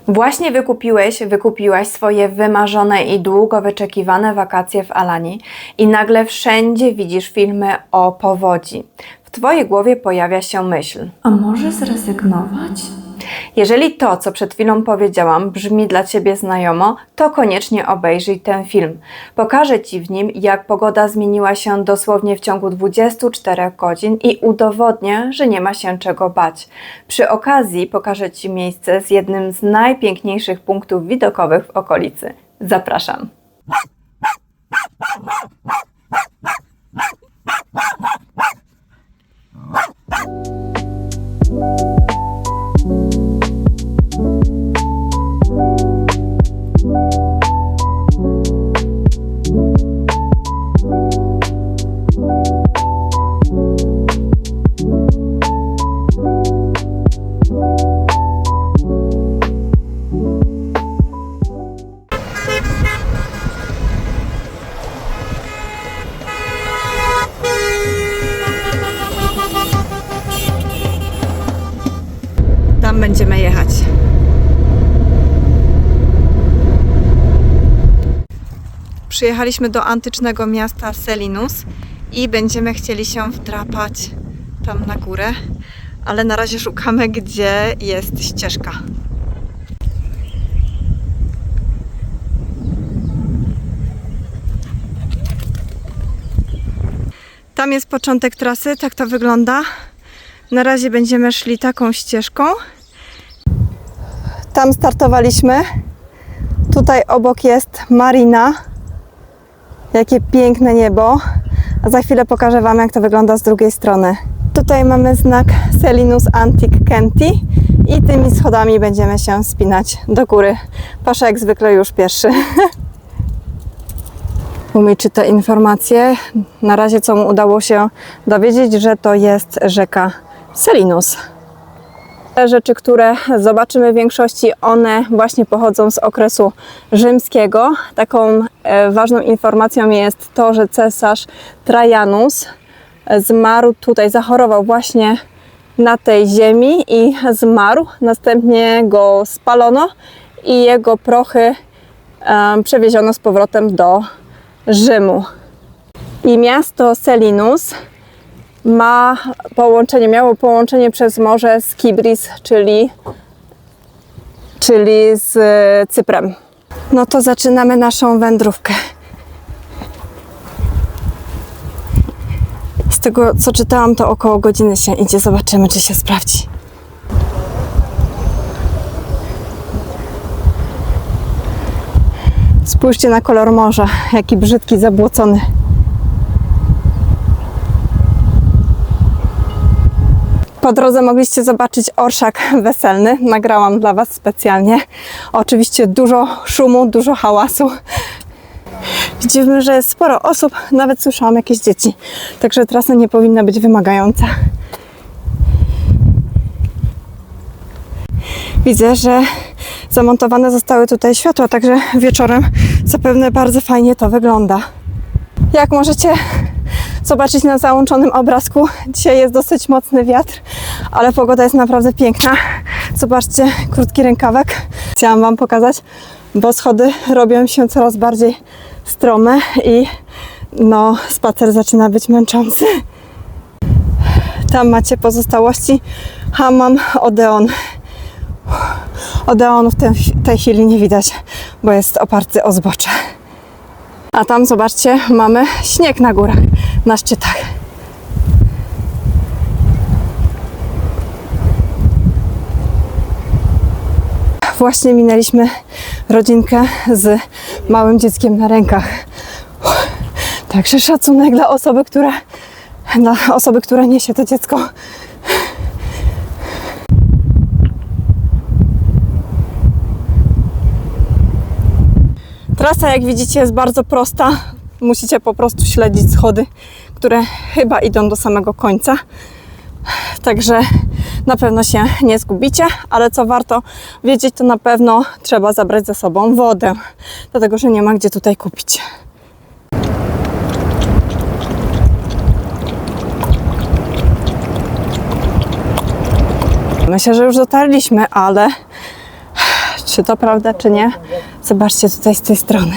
Właśnie wykupiłaś swoje wymarzone i długo wyczekiwane wakacje w Alanii i nagle wszędzie widzisz filmy o powodzi. W Twojej głowie pojawia się myśl: a może zrezygnować? Jeżeli to, co przed chwilą powiedziałam, brzmi dla Ciebie znajomo, to koniecznie obejrzyj ten film. Pokażę Ci w nim, jak pogoda zmieniła się dosłownie w ciągu 24 godzin i udowodnię, że nie ma się czego bać. Przy okazji pokażę Ci miejsce z jednym z najpiękniejszych punktów widokowych w okolicy. Zapraszam! Tam będziemy jechać. Przyjechaliśmy do antycznego miasta Selinus i będziemy chcieli się wdrapać tam na górę, ale na razie szukamy, gdzie jest ścieżka. Tam jest początek trasy, tak to wygląda. Na razie będziemy szli taką ścieżką. Tam startowaliśmy. Tutaj obok jest marina. Jakie piękne niebo. A za chwilę pokażę Wam, jak to wygląda z drugiej strony. Tutaj mamy znak Selinus Antique Kenty i tymi schodami będziemy się wspinać do góry. Pasza jak zwykle już pierwszy. Umi czyta informacje. Na razie co mu udało się dowiedzieć, że to jest rzeka Selinus. Te rzeczy, które zobaczymy w większości, one właśnie pochodzą z okresu rzymskiego. Taką ważną informacją jest to, że cesarz Trajanus zmarł tutaj, zachorował właśnie na tej ziemi i zmarł. Następnie go spalono i jego prochy przewieziono z powrotem do Rzymu. I miasto Selinus miało połączenie przez morze z Kibris, czyli z Cyprem. No to zaczynamy naszą wędrówkę. Z tego, co czytałam, to około godziny się idzie. Zobaczymy, czy się sprawdzi. Spójrzcie na kolor morza, jaki brzydki, zabłocony. Po drodze mogliście zobaczyć orszak weselny. Nagrałam dla Was specjalnie. Oczywiście dużo szumu, dużo hałasu. Widzimy, że jest sporo osób. Nawet słyszałam jakieś dzieci. Także trasa nie powinna być wymagająca. Widzę, że zamontowane zostały tutaj światła, także wieczorem zapewne bardzo fajnie to wygląda. Jak możecie zobaczyć na załączonym obrazku, dzisiaj jest dosyć mocny wiatr, ale pogoda jest naprawdę piękna. Zobaczcie, krótki rękawek. Chciałam Wam pokazać, bo schody robią się coraz bardziej strome i no, spacer zaczyna być męczący. Tam macie pozostałości Hammam Odeon. Odeonu w tej chwili nie widać, bo jest oparty o zbocze. A tam, zobaczcie, mamy śnieg na górach, na szczytach. Właśnie minęliśmy rodzinkę z małym dzieckiem na rękach. Także szacunek dla osoby, która niesie to dziecko. Trasa, jak widzicie, jest bardzo prosta. Musicie po prostu śledzić schody, które chyba idą do samego końca. Także na pewno się nie zgubicie, ale co warto wiedzieć, to na pewno trzeba zabrać ze sobą wodę, dlatego że nie ma gdzie tutaj kupić. Myślę, że już dotarliśmy, ale Czy to prawda, czy nie? Zobaczcie tutaj z tej strony.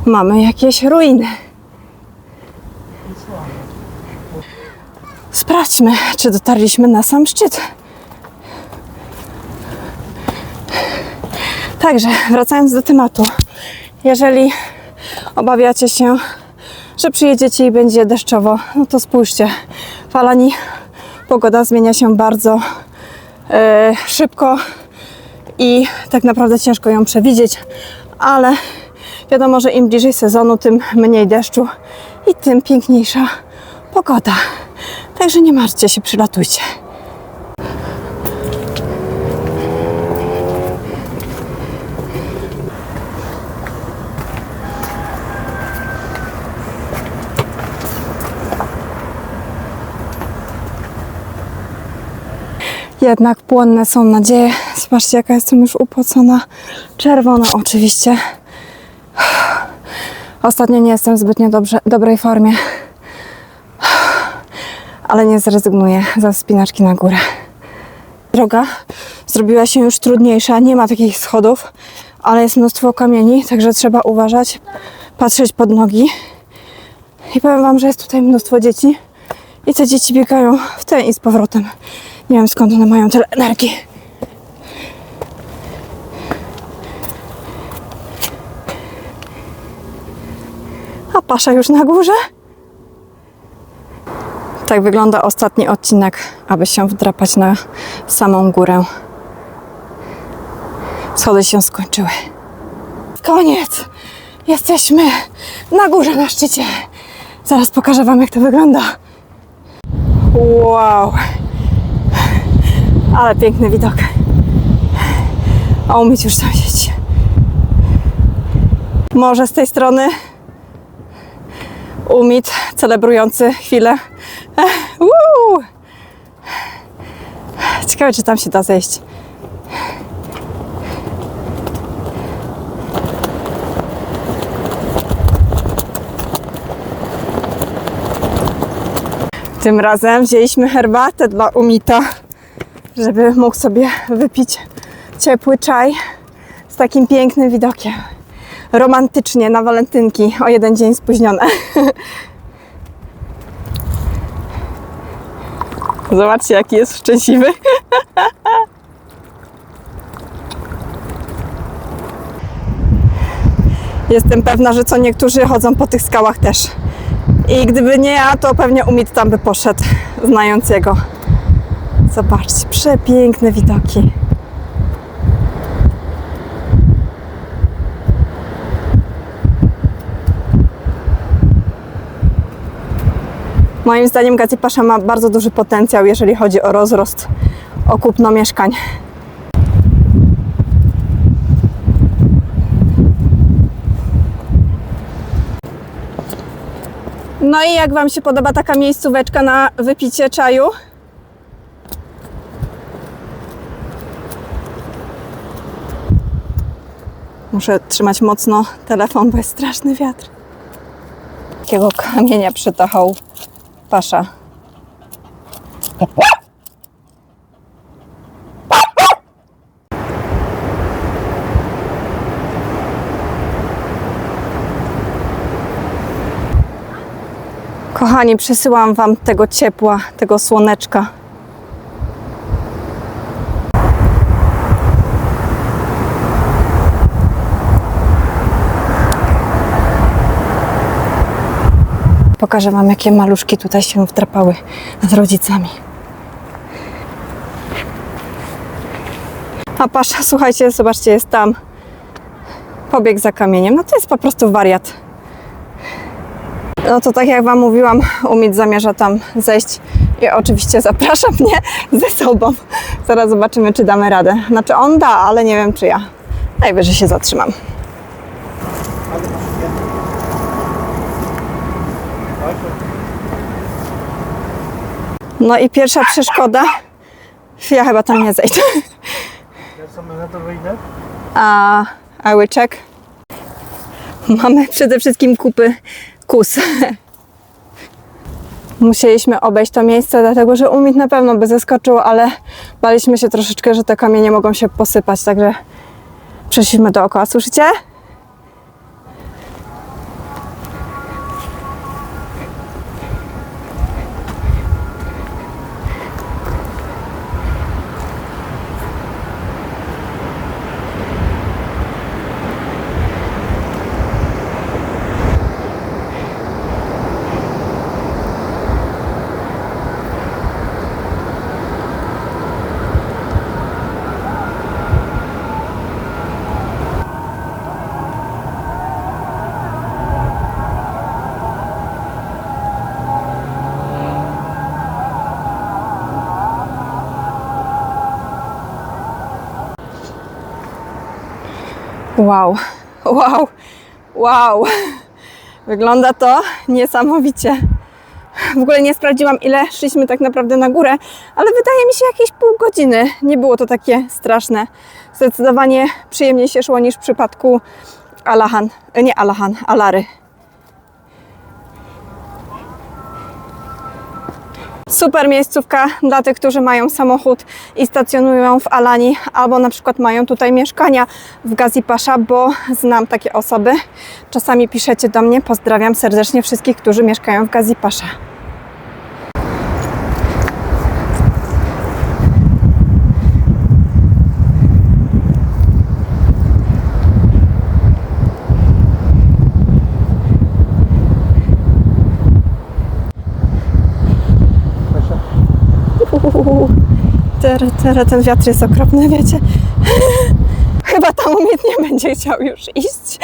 Mamy jakieś ruiny. Sprawdźmy, czy dotarliśmy na sam szczyt. Także, wracając do tematu. Jeżeli obawiacie się, że przyjedziecie i będzie deszczowo, no to spójrzcie. W Alanii pogoda zmienia się bardzo szybko i tak naprawdę ciężko ją przewidzieć, ale wiadomo, że im bliżej sezonu, tym mniej deszczu i tym piękniejsza pogoda. Także nie martwcie się, przylatujcie. Jednak płonne są nadzieje. Zobaczcie, jaka jestem już upocona. Czerwona oczywiście. Ostatnio nie jestem w zbytnio dobrej formie. Ale nie zrezygnuję ze wspinaczki na górę. Droga zrobiła się już trudniejsza. Nie ma takich schodów, ale jest mnóstwo kamieni, także trzeba uważać, patrzeć pod nogi. I powiem Wam, że jest tutaj mnóstwo dzieci. I te dzieci biegają w tę i z powrotem. Nie wiem, skąd one mają tyle energii. A Pasza już na górze? Tak wygląda ostatni odcinek, aby się wdrapać na samą górę. Schody się skończyły. Koniec! Jesteśmy na górze, na szczycie. Zaraz pokażę Wam, jak to wygląda. Wow! Ale piękny widok. A umieć już sąsieć. Może z tej strony Umit celebrujący chwilę. Ciekawe, czy tam się da zejść. Tym razem wzięliśmy herbatę dla Umita, żeby mógł sobie wypić ciepły czaj z takim pięknym widokiem. Romantycznie na walentynki, o jeden dzień spóźnione. Zobaczcie, jaki jest szczęśliwy. Jestem pewna, że co niektórzy chodzą po tych skałach też. I gdyby nie ja, to pewnie Umit tam by poszedł, znając jego. Zobaczcie, przepiękne widoki. Moim zdaniem Gazi Pasza ma bardzo duży potencjał, jeżeli chodzi o rozrost, o kupno mieszkań. No i jak Wam się podoba taka miejscóweczka na wypicie czaju? Muszę trzymać mocno telefon, bo jest straszny wiatr. Takiego kamienia przytachał Pasza. Kochani, przesyłam Wam tego ciepła, tego słoneczka. Pokażę Wam, jakie maluszki tutaj się wdrapały z rodzicami. A Pasza, słuchajcie, zobaczcie, jest tam. Pobiegł za kamieniem. No to jest po prostu wariat. No to tak jak Wam mówiłam, Umit zamierza tam zejść i oczywiście zaprasza mnie ze sobą. Zaraz zobaczymy, czy damy radę. Znaczy on da, ale nie wiem, czy ja. Najwyżej się zatrzymam. No i pierwsza przeszkoda. Ja chyba tam nie zejdę. I will check. Mamy przede wszystkim kupy kus. Musieliśmy obejść to miejsce, dlatego że Umit na pewno by zeskoczył, ale baliśmy się troszeczkę, że te kamienie mogą się posypać, także Przeszliśmy dookoła, słyszycie? Wow, wow, wow. Wygląda to niesamowicie. W ogóle nie sprawdziłam, ile szliśmy tak naprawdę na górę, ale wydaje mi się jakieś pół godziny. Nie było to takie straszne. Zdecydowanie przyjemniej się szło niż w przypadku Alary. Super miejscówka dla tych, którzy mają samochód i stacjonują w Alani, albo na przykład mają tutaj mieszkania w Gazi Pasha, bo znam takie osoby. Czasami piszecie do mnie, pozdrawiam serdecznie wszystkich, którzy mieszkają w Gazi Pasha. Ten wiatr jest okropny, wiecie. Chyba tam nie będzie chciał już iść.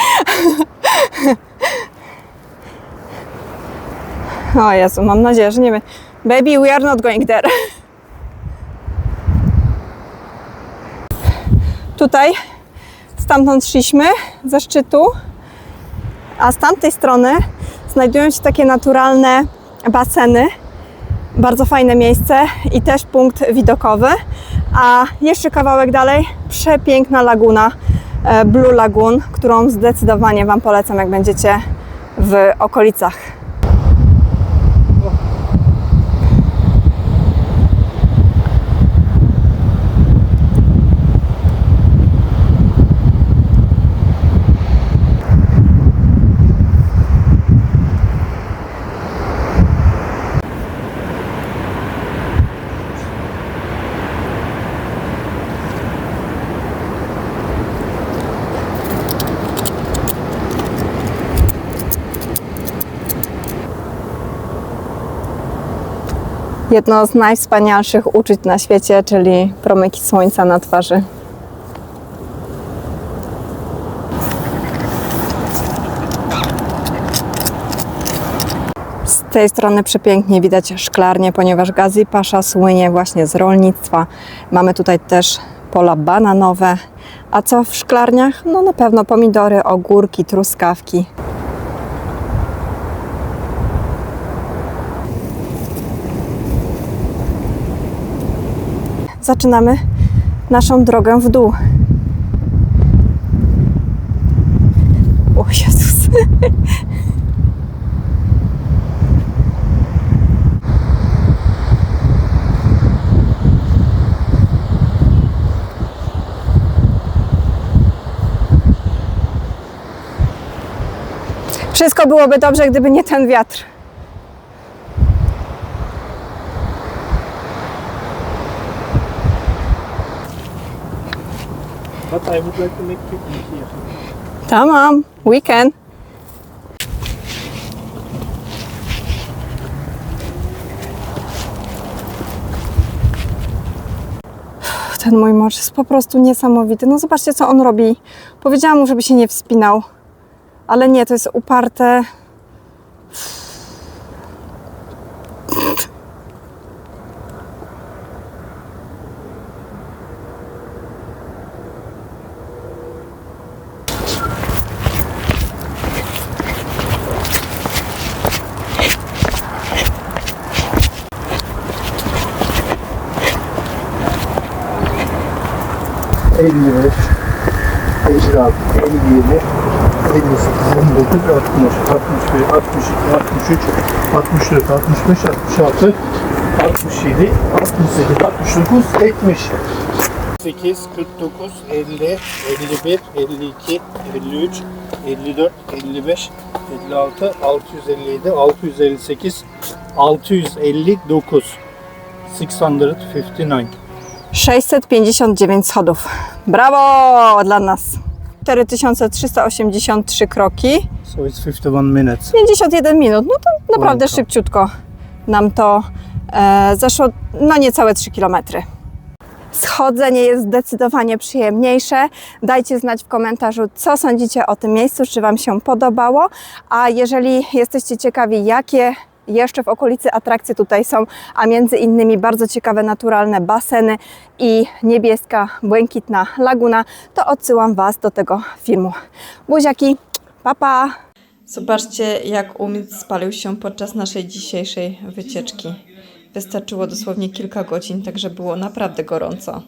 O Jezu, mam nadzieję, że nie wiem. Baby, we are not going there. Tutaj, stamtąd szliśmy, ze szczytu, a z tamtej strony znajdują się takie naturalne baseny. Bardzo fajne miejsce i też punkt widokowy. A jeszcze kawałek dalej przepiękna laguna, Blue Lagoon, którą zdecydowanie Wam polecam, jak będziecie w okolicach. Jedno z najwspanialszych uczuć na świecie, czyli promyki słońca na twarzy. Z tej strony przepięknie widać szklarnię, ponieważ Gazi Pasha słynie właśnie z rolnictwa. Mamy tutaj też pola bananowe. A co w szklarniach? No na pewno pomidory, ogórki, truskawki. Zaczynamy naszą drogę w dół. O Jezus. Wszystko byłoby dobrze, gdyby nie ten wiatr. But I would like to make picnic here. Tamam, weekend. Ten mój mąż jest po prostu niesamowity. No zobaczcie, co on robi. Powiedziałam mu, żeby się nie wspinał, ale nie, to jest uparte. ...55, 56, 57, 58, 60, 61, 62, 63, 64, 65, 66, 67, 68, 69, 70. 48, 49, 50, 51, 52, 53, 54, 55, 56, 657, 658, 659. 659. 659 schodów. Brawo dla nas! 4383 kroki. So it's 51 minutes. 51 minut. No to naprawdę Ładno. szybciutko nam to zeszło na niecałe 3 km. Schodzenie jest zdecydowanie przyjemniejsze. Dajcie znać w komentarzu, co sądzicie o tym miejscu, czy Wam się podobało. A jeżeli jesteście ciekawi, jakie jeszcze w okolicy atrakcje tutaj są, a między innymi bardzo ciekawe naturalne baseny i niebieska, błękitna laguna, to odsyłam Was do tego filmu. Buziaki, pa pa! Zobaczcie, jak umysł spalił się podczas naszej dzisiejszej wycieczki. Wystarczyło dosłownie kilka godzin, także było naprawdę gorąco.